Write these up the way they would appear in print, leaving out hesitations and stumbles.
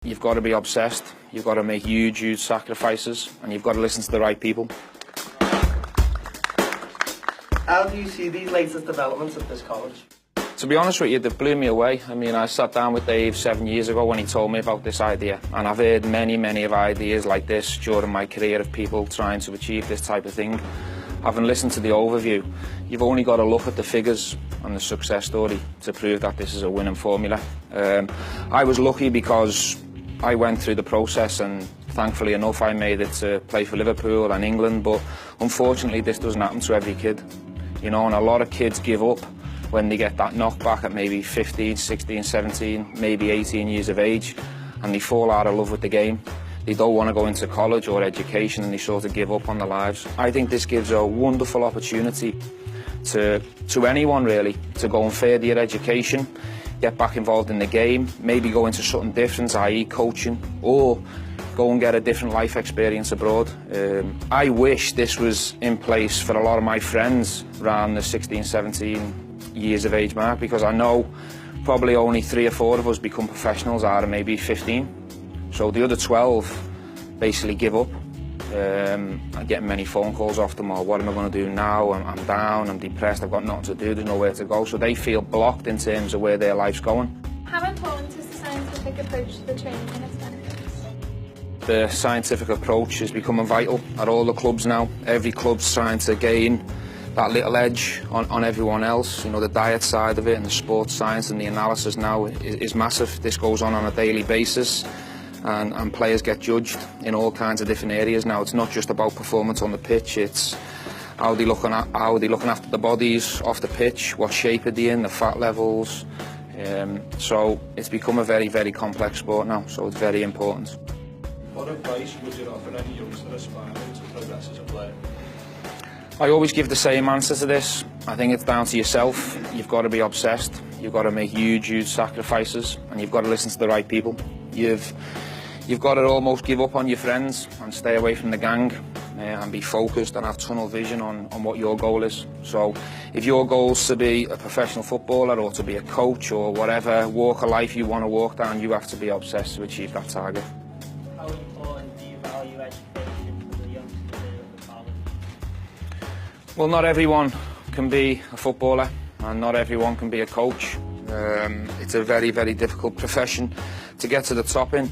you've got to be obsessed, you've got to make huge sacrifices, and you've got to listen to the right people. How do you see these latest developments at this college? To be honest with you, they blew me away. I mean, I sat down with Dave 7 years ago when he told me about this idea, and I've heard many of ideas like this during my career of people trying to achieve this type of thing. Having listened to the overview, you've only got to look at the figures and the success story to prove that this is a winning formula. I was lucky because I went through the process, and thankfully enough I made it to play for Liverpool and England, but unfortunately this doesn't happen to every kid. You know, and a lot of kids give up when they get that knockback at maybe 15, 16, 17, maybe 18 years of age, and they fall out of love with the game. They don't want to go into college or education, and they sort of give up on their lives. I think this gives a wonderful opportunity to anyone really to go and further your education, get back involved in the game, maybe go into something different, i.e. coaching, or go and get a different life experience abroad. I wish this was in place for a lot of my friends around the 16, 17 years of age mark, because I know probably only 3 or 4 of us become professionals out of maybe 15. So the other 12 basically give up. I get many phone calls off them, or what am I going to do now? I'm down, I'm depressed, I've got nothing to do, there's nowhere to go. So they feel blocked in terms of where their life's going. How important is the scientific approach to the training and its benefits? The scientific approach is becoming vital at all the clubs now. Every club's trying to gain that little edge on everyone else. You know, the diet side of it and the sports science and the analysis now is massive. This goes on a daily basis, and players get judged in all kinds of different areas now. It's not just about performance on the pitch, it's how they're looking after the bodies off the pitch, what shape are they in, the fat levels. So it's become a very complex sport now, so it's very important. What advice would you offer any youngster aspiring to progress as a player? I always give the same answer to this. I think it's down to yourself. You've got to be obsessed. You've got to make huge sacrifices, and you've got to listen to the right people. You've got to almost give up on your friends and stay away from the gang, and be focused and have tunnel vision on what your goal is. So if your goal is to be a professional footballer or to be a coach or whatever walk of life you want to walk down, you have to be obsessed to achieve that target. How important do you value education for the youngsters at the college? Well, not everyone can be a footballer, and not everyone can be a coach. It's a very difficult profession to get to the top in.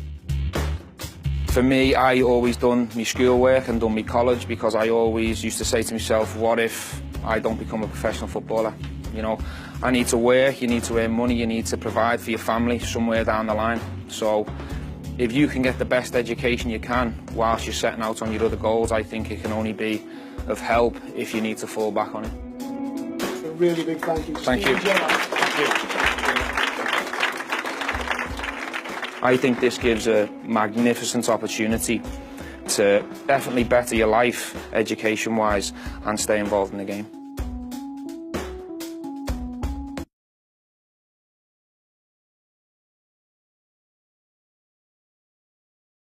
For me, I always done my schoolwork and done my college, because I always used to say to myself, what if I don't become a professional footballer? You know, I need to work, you need to earn money, you need to provide for your family somewhere down the line. So if you can get the best education you can whilst you're setting out on your other goals, I think it can only be of help if you need to fall back on it. A really big thank you. Thank you. I think this gives a magnificent opportunity to definitely better your life education-wise and stay involved in the game.